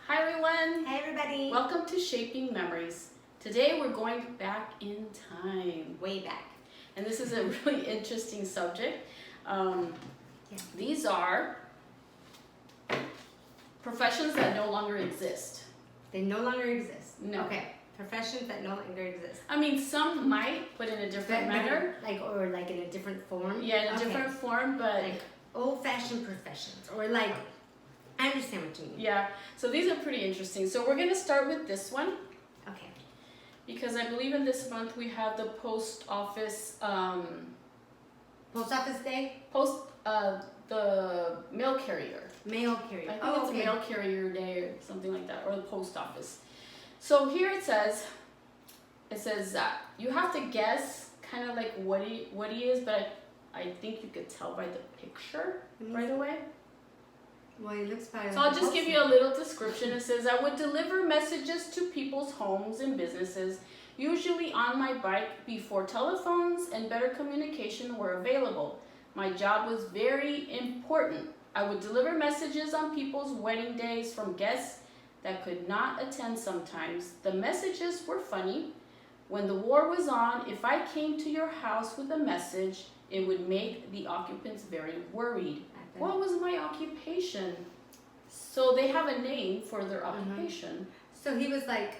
Hi everyone! Hey everybody! Welcome to Shaping Memories. Today we're going back in time. Way back. And this is a really interesting subject. These are professions that no longer exist. They no longer exist? No. Okay. Professions that no longer exist. I mean, some might, but in a different manner. Or in a different form? Yeah, in a different form, but... Like old-fashioned professions. Or like, I understand what you mean. Yeah, so these are pretty interesting. So we're going to start with this one. Okay. Because I believe in this month we have the post office... Post office day? The mail carrier. Mail carrier. I think it's a mail carrier day or something like that, or the post office. So here it says you have to guess kind of like what he is, but I think you could tell by the picture right away. Well, he looks probably So I'll just give you a little description. It says, I would deliver messages to people's homes and businesses, usually on my bike before telephones and better communication were available. My job was very important. I would deliver messages on people's wedding days from guests that could not attend sometimes. The messages were funny. When the war was on, if I came to your house with a message, it would make the occupants very worried. What was my occupation? So they have a name for their occupation. So he was like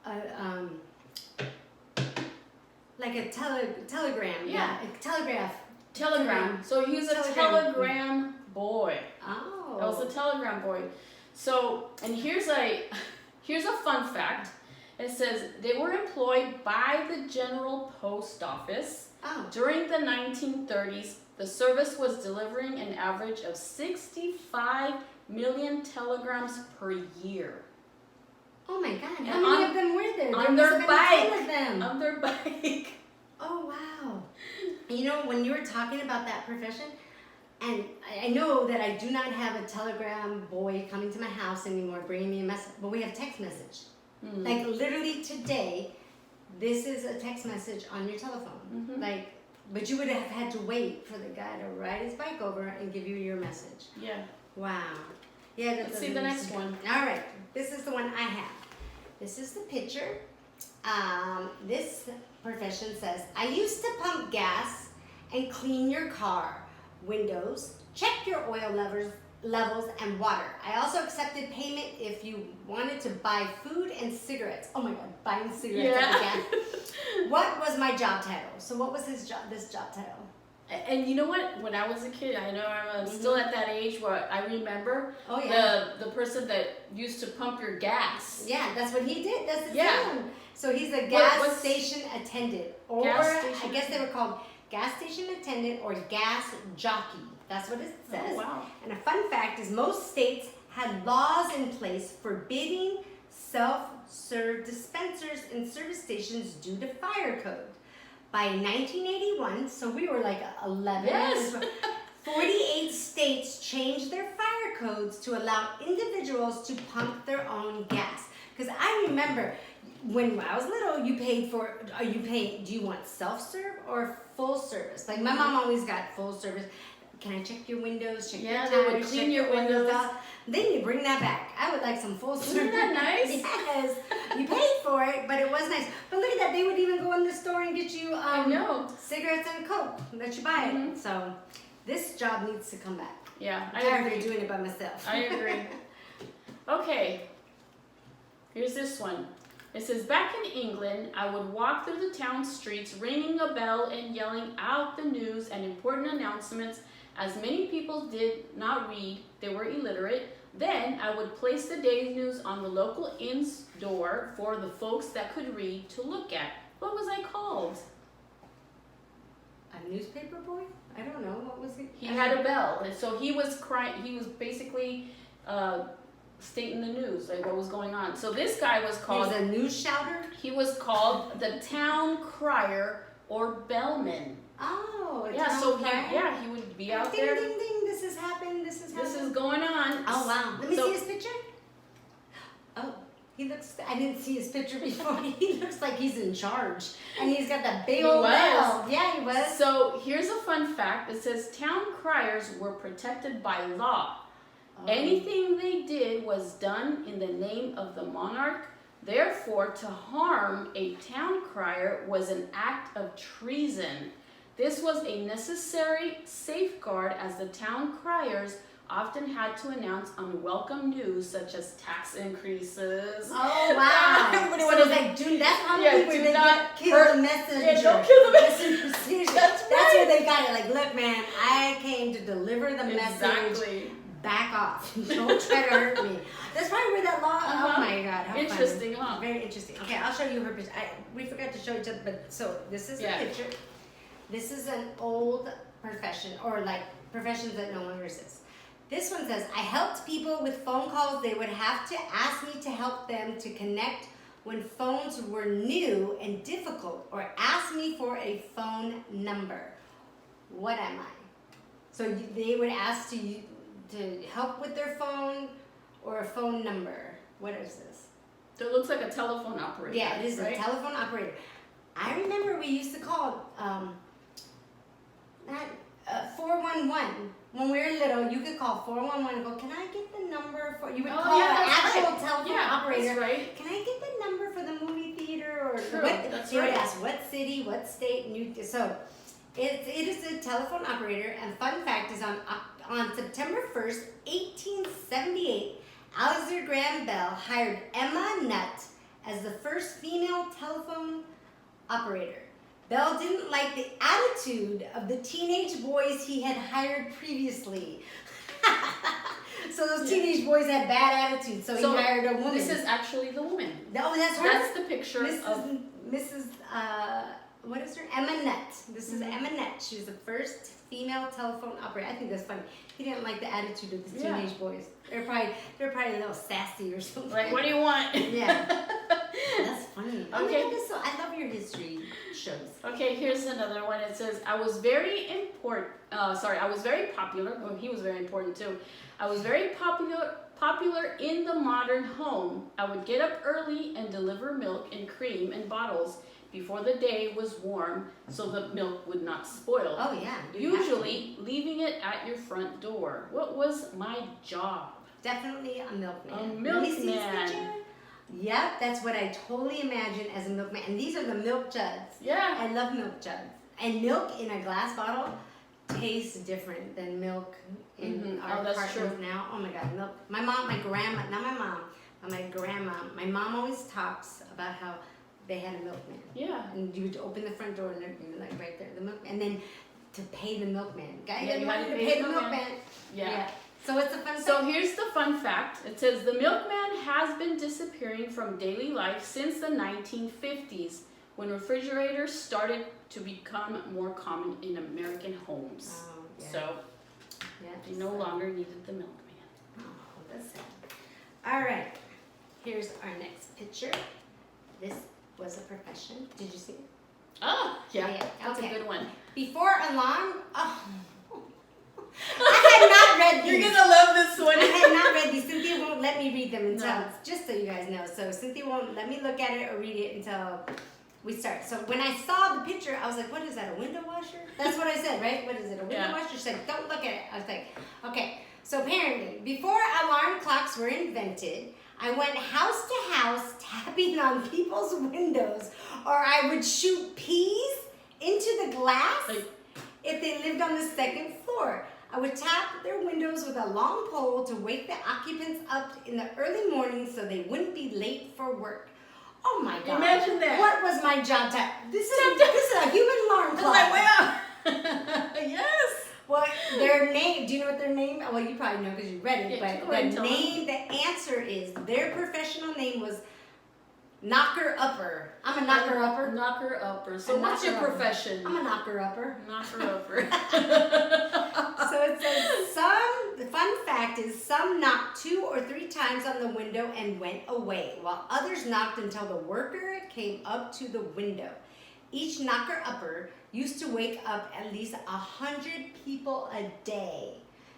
a telegram. Yeah. A telegraph. Telegram. So he's a telegram boy. Oh. That was a telegram boy. So, and here's a fun fact. It says they were employed by the General Post Office. Oh. During the 1930s, the service was delivering an average of 65 million telegrams per year. Oh my God! And How many of them were there? On their bike. Of them. On their bike. Oh wow! You know, when you were talking about that profession, and I know that I do not have a telegram boy coming to my house anymore, bringing me a message, but we have text message. Mm-hmm. Like literally today, this is a text message on your telephone. Mm-hmm. But you would have had to wait for the guy to ride his bike over and give you your message. Yeah. Wow. Yeah. Let's see the next one. All right. This is the one I have. This is the picture. This profession says, I used to pump gas and clean your car, windows, check your oil levels and water. I also accepted payment if you wanted to buy food and cigarettes. Oh my God, buying cigarettes at the gas. What was my job title? So what was this job title? And you know what? When I was a kid, I know I'm still at that age where I remember the person that used to pump your gas. Yeah, that's what he did. That's his name. So he's a gas station attendant. Or I guess they were called gas station attendant or gas jockey. That's what it says. Oh, wow. And a fun fact is most states had laws in place forbidding self-serve dispensers in service stations due to fire code. By 1981, so we were like 11. Yes. 48 states changed their fire codes to allow individuals to pump their own gas. Because I remember when I was little, do you want self-serve or full service? Like my mom always got full service. Can I check your windows? Check your tires, they would clean your windows out. Then you bring that back. I would like some full service. Isn't that nice? Yes. You paid for it, but it was nice. But look at that. They would even go in the store and get you cigarettes and Coke. Let you buy it. So this job needs to come back. Yeah, I'm tired of doing it by myself. I agree. Okay. Here's this one. It says, back in England, I would walk through the town streets, ringing a bell and yelling out the news and important announcements. As many people did not read, they were illiterate. Then I would place the day's news on the local inn's door for the folks that could read to look at. What was I called? A newspaper boy? I don't know. What was he? He had a bell, and so he was crying. He was basically stating the news, like what was going on. So this guy was called. He was a news shouter? He was called the town crier or bellman. Oh, he would be out ding, there. Ding, ding, this has happened, this has happened. This is going on. Oh, wow. Let me see his picture. Oh, he looks, I didn't see his picture before. He looks like he's in charge. And he's got that big old bell. Yeah, he was. So here's a fun fact. It says town criers were protected by law. Anything they was done in the name of the monarch. Therefore, to harm a town crier was an act of treason. This was a necessary safeguard as the town criers often had to announce unwelcome news such as tax increases. Oh wow! Everybody So wanted it's like, that's how many people they get kill hurt- the messenger. Yeah, don't kill the messenger. That's That's where they got it. Like, look, man, I came to deliver the message. Exactly. Back off. Don't try to hurt me. That's probably where that law. Uh-huh. Oh my God! How Interesting, funny. huh? Very interesting. Okay, I'll show you her picture. We forgot to show each other, but so this is Yeah. the picture. This is an old profession, or like professions that no longer exist. This one says, I helped people with phone calls. They would have to ask me to help them to connect when phones were new and difficult, or ask me for a phone number. What am I? So they would ask to help with their phone or a phone number. What is this? It looks like a telephone operator. Yeah, it is right? a telephone operator. I remember we used to call 411. When we were little, you could call 411 and go, can I get the number for, you would call yeah, an that's actual right. telephone Yeah, operator. that's right. Can I get the number for the movie theater? Or True, what? that's They would right. ask what city, what state, so it is a telephone operator. And fun fact is on September 1st, 1878, Alexander Graham Bell hired Emma Nutt as the first female telephone operator. Bell didn't like the attitude of the teenage boys he had hired previously. So those teenage boys had bad attitudes, so he hired a woman. This is actually the woman. No, that's her. That's the picture Mrs. What is her? Emma Nutt. This is Emma Nutt. She was the first female telephone operator. I think that's funny. He didn't like the attitude of the teenage boys. They're probably a little sassy or something. Like, what do you want? Yeah. That's funny. Okay. I love your history shows. Okay, here's another one. It says, I was very popular. Oh, he was very important too. I was very popular in the modern home. I would get up early and deliver milk and cream in bottles before the day was warm so the milk would not spoil. Oh yeah. Usually leaving it at your front door. What was my job? Definitely a milkman. A Let me see this milkman. picture. Yep, that's what I totally imagine as a milkman. And these are the milk jugs. Yeah. I love milk jugs. And milk in a glass bottle tastes different than milk in our that's cartons true. now. Oh my God, milk. My mom, my grandma, not my mom, but my grandma. My mom always talks about how they had a milkman. Yeah. And you would open the front door and there'd be like right there, the milk. And then to pay the milkman. Guy, Yeah, you you had had to to pay pay the the milkman. milkman. Yeah. So it's a fun So fact. here's the fun fact. It says the milkman has been disappearing from daily life since the 1950s, when refrigerators started to become more common in American homes. Oh, yeah. So Yeah, they no longer needed the milkman. Oh, that's sad. All right, here's our next picture. This was a profession. Did you see it? Oh, yeah. Yeah, That's okay. a good one. Before alarm. Oh, I had not read these. You're gonna love this one. I had not read these. Cynthia won't let me read them until, No. just so you guys know. So Cynthia won't let me look at it or read it until we start. So when I saw the picture, I was like, what is that, a window washer? That's what I said, right? What is it, a window Yeah. washer? She said, don't look at it. I was like, okay. So apparently, before alarm clocks were invented, I went house to house tapping on people's windows, or I would shoot peas into the glass Like- if they lived on the second floor. I would tap their windows with a long pole to wake the occupants up in the early morning so they wouldn't be late for work. Oh my God. Imagine that. What was my job? This is a human alarm It's clock. like, wow. Yes. Well, their name, do you know what their name? Well, you probably know because you read it, Yeah, but go ahead, the tell name, the answer is, their professional name was knocker upper. I'm a knocker upper. Knocker upper. So A what's your knocker upper. profession? I'm a knocker upper. Knocker upper. So it says the fun fact is some knocked 2 or 3 times on the window and went away, while others knocked until the worker came up to the window. Each knocker upper used to wake up at least 100 people a day.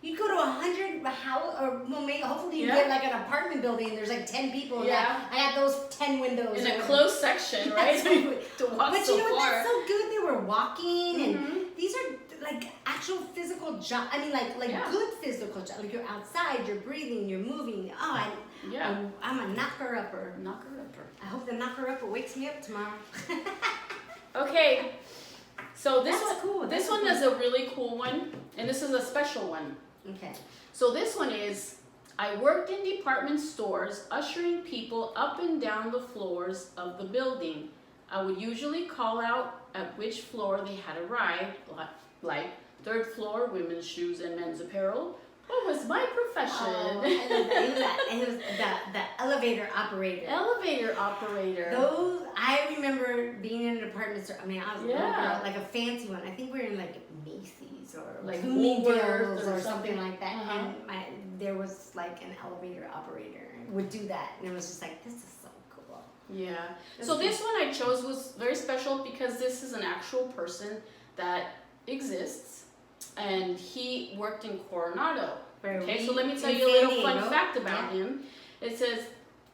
You go to 100 house, or well, maybe hopefully you get like an apartment building and there's like 10 people. Yeah. I got those 10 windows. In a closed section, right? Absolutely. To walk But so you know what? far. That's so good. They were walking, and these are like actual physical job. I mean, like good physical job. Like you're outside, you're breathing, you're moving. Oh, I'm a knocker-upper. Knocker-upper. I hope the knocker-upper wakes me up tomorrow. Okay, so this That's one, cool. this That's one cool. is a really cool one, and this is a special one. Okay. So this one is, I worked in department stores, ushering people up and down the floors of the building. I would usually call out at which floor they had arrived, like third floor, women's shoes and men's apparel. What was my profession? Oh, it was the elevator operator. Elevator operator. Those, I remember being in a department store. I mean, I was a little Yeah. girl, like a fancy one. I think we were in like Macy's or Like Bloomingdale's Woolworths or or something something. like that. Uh-huh. And there was like an elevator operator would do that, and it was just like, this is so cool. Yeah. That's So cool. this one I chose was very special because this is an actual person that exists, and he worked in Coronado. Okay, so let me tell you a little fun fact about him. It says,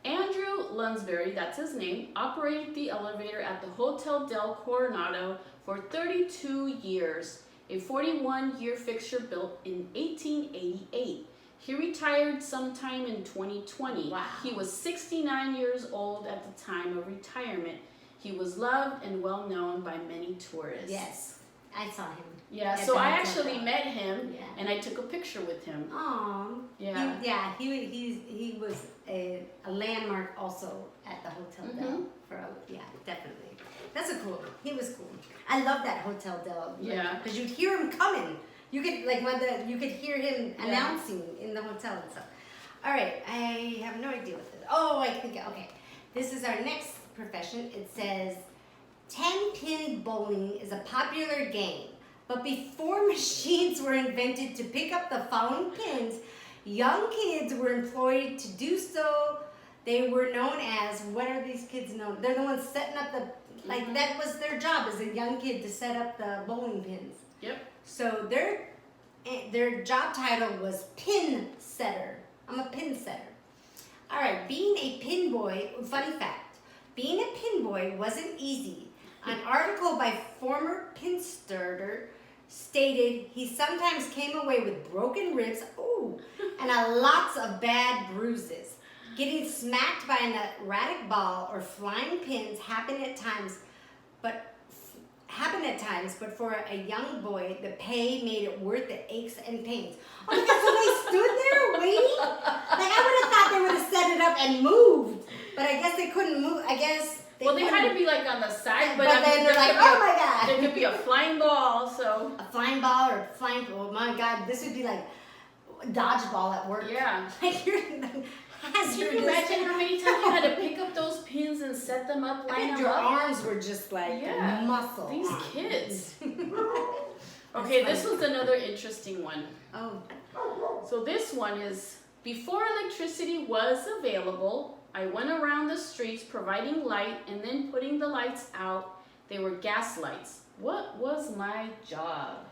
Andrew Lunsberry, that's his name, operated the elevator at the Hotel del Coronado for 32 years, a 41-year fixture built in 1888. He retired sometime in 2020. Wow. He was 69 years old at the time of retirement. He was loved and well known by many tourists. Yes, I saw him. Yeah, At so the I hotel. actually met him, Yeah. and I took a picture with him. Aww. Yeah. He was a landmark also at the Hotel Del. Definitely. That's a cool. He was cool. I love that Hotel Del. Yeah. Because you'd hear him coming. You could you could hear him announcing in the hotel and stuff. All right, I have no idea what this. Oh, I think okay. This is our next profession. It says 10-pin bowling is a popular game. But before machines were invented to pick up the following pins, young kids were employed to do so. They were known as, what are these kids known? They're the ones setting up the, like that was their job as a young kid to set up the bowling pins. Yep. So their job title was pin setter. I'm a pin setter. All right, being a pin boy, fun fact, being a pin boy wasn't easy. An article by former pin starter stated he sometimes came away with broken ribs, and lots of bad bruises. Getting smacked by an erratic ball or flying pins happened at times, but for a young boy, the pay made it worth the aches and pains. Oh my God, so they stood there waiting? Like I would have thought they would have set it up and moved, but I guess they couldn't move. I guess. They had to be like on the side, but then they're like, oh my God. There could be a flying ball, so. A flying ball or flying, oh my God, this would be like dodgeball at work. Yeah. Like you're Can you imagine how many times you had to pick up those pins and set them up, line them your up? arms were just like muscle. These arms. kids. Okay, this was another interesting one. Oh. So this one is, before electricity was available, I went around the streets providing light and then putting the lights out. They were gas lights. What was my job?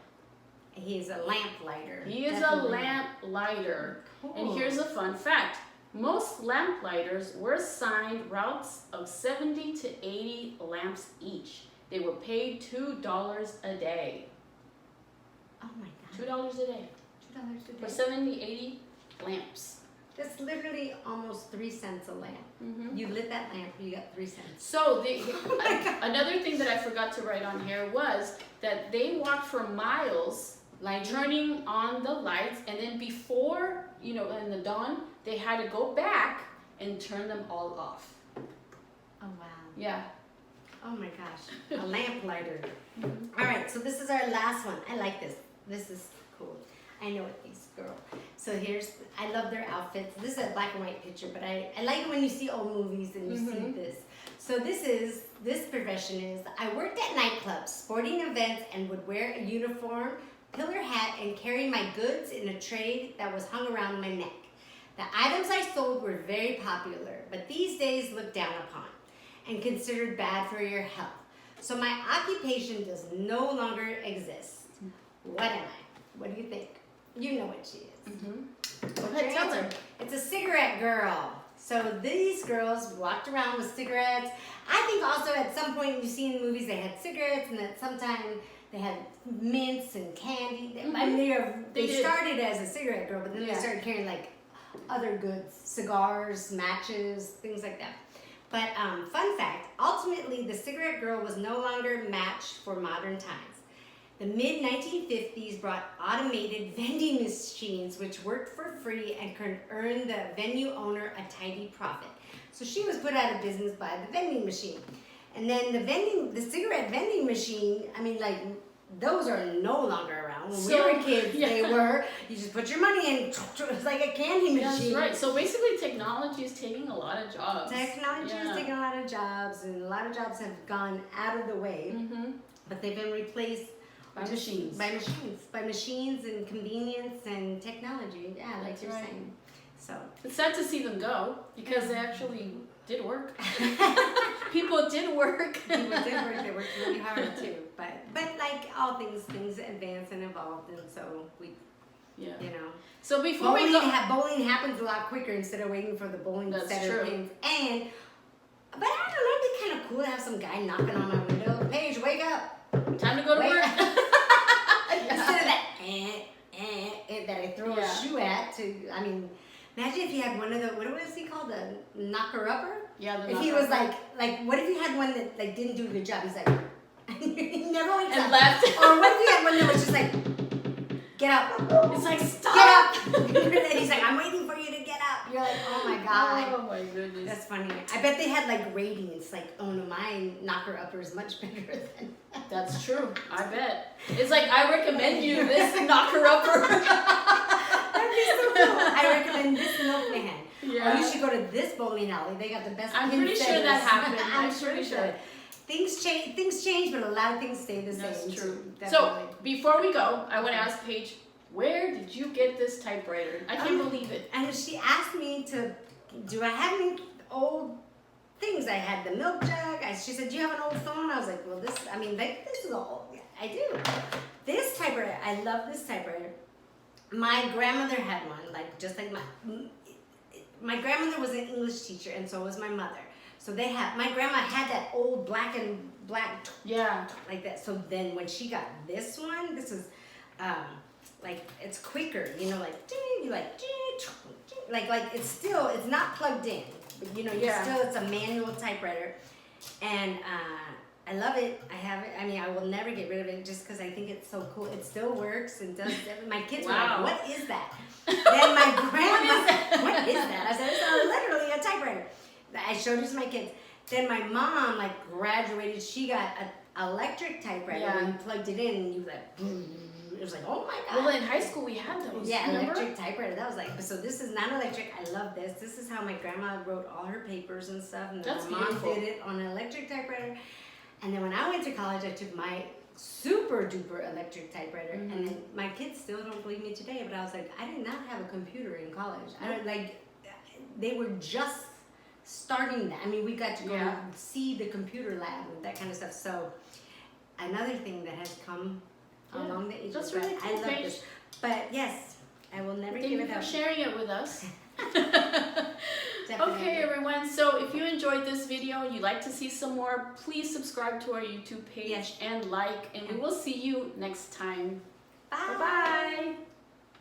He's a lamp lighter. He is Definitely. a lamp lighter. Cool. And here's a fun fact. Most lamp lighters were assigned routes of 70 to 80 lamps each. They were paid $2 a day. Oh my God. $2 a day. $2 a day. For 70, 80 lamps. That's literally almost 3 cents a lamp. Mm-hmm. You lit that lamp, you got 3 cents. So another thing that I forgot to write on here was that they walked for miles, Like turning on the lights, and then before, in the dawn, they had to go back and turn them all off. Oh wow. Yeah. Oh my gosh. A lamp lighter. All right, so this is our last one. I like this. This is cool. I know it is, girl. So I love their outfits. This is a black and white picture, but I like it when you see old movies and you see this. So this profession is, I worked at nightclubs, sporting events, and would wear a uniform, pillar hat, and carry my goods in a tray that was hung around my neck. The items I sold were very popular, but these days looked down upon and considered bad for your health. So my occupation does no longer exist. What am I? What do you think? You know what she is. Go ahead, tell them. It's a cigarette girl. So these girls walked around with cigarettes. I think also at some point you see in movies they had cigarettes, and that sometime They had mints and candy. Mhm. I mean, they did. started as a cigarette girl, but then they started carrying like other goods, cigars, matches, things like that. But fun fact, ultimately the cigarette girl was no longer matched for modern times. The mid-1950s brought automated vending machines which worked for free and could earn the venue owner a tidy profit. So she was put out of business by the vending machine. And then the cigarette vending machine, I mean, like, those are no longer around. When we were kids, they were. You just put your money in, it's like a candy machine. That's right. So basically, technology is taking a lot of jobs. Technology is taking a lot of jobs, and a lot of jobs have gone out of the way, but they've been replaced by machines. By machines and convenience and technology. Yeah, like you're saying. So it's sad to see them go because they actually did work. People did work. People did work. They worked really hard too. But like all things advance and evolved, and so we, you know. So before we go, bowling happens a lot quicker instead of waiting for the bowling center pins. And but I don't know, it'd be kind of cool to have some guy knocking on my window. Paige, wake up! Time to go to work. Instead of that that I throw a shoe at. I mean, imagine if you had one of the, what was he called, the knocker-upper? Yeah, if he was like, what if you had one that like didn't do a good job? He's like, he never wakes and up. left. Or what if you had one that was just like, get up. It's like, stop. Get up. And he's like, I'm waiting for you to get up. You're like, oh my God. Oh my goodness. That's funny. I bet they had like ratings. Like, oh no, my knocker-upper is much better than. That's true. I bet. It's like, I recommend you this knocker-upper. That'd be so cool. I recommend this milkman. Yeah. Or you should go to this bowling alley. They got the best. I'm pretty sure that happened. I'm pretty sure. Things change, but a lot of things stay the same. That's true. Definitely. So before we go, I want to ask Paige, where did you get this typewriter? I can't believe it. And she asked me do I have any old things? I had the milk jug. She said, do you have an old phone? I was like, well, this is old. Yeah, I do. This typewriter, I love this typewriter. My grandmother had one, like just like my grandmother was an English teacher, and so was my mother. So my grandma had that old black like that. So then when she got this one, this is like it's quicker, you know, like it's not plugged in, but you know, it's a manual typewriter, and I love it. I have it. I mean, I will never get rid of it just because I think it's so cool. It still works and does. My kids were like, "What is that?" Then my grandma, "What is that?" I said, "It's literally a typewriter." I showed it to my kids. Then my mom like graduated. She got an electric typewriter and you plugged it in and you like. It was like, oh my God. Well, in high school we had those. Yeah, electric typewriter. That was like, so this is not electric. I love this. This is how my grandma wrote all her papers and stuff. And that's my beautiful. mom did it on an electric typewriter. And then when I went to college, I took my super duper electric typewriter. And then my kids still don't believe me today, but I was like, I did not have a computer in college. I don't they were just starting that. I mean, we got to go see the computer lab and that kind of stuff. So another thing that has come along the ages. That's really cool, I love this. But yes, I will never give it up. Thank you for sharing it with us. Definitely. Okay, everyone. So if you enjoyed this video and you'd like to see some more, please subscribe to our YouTube page and like. And we will see you next time. Bye. Bye-bye.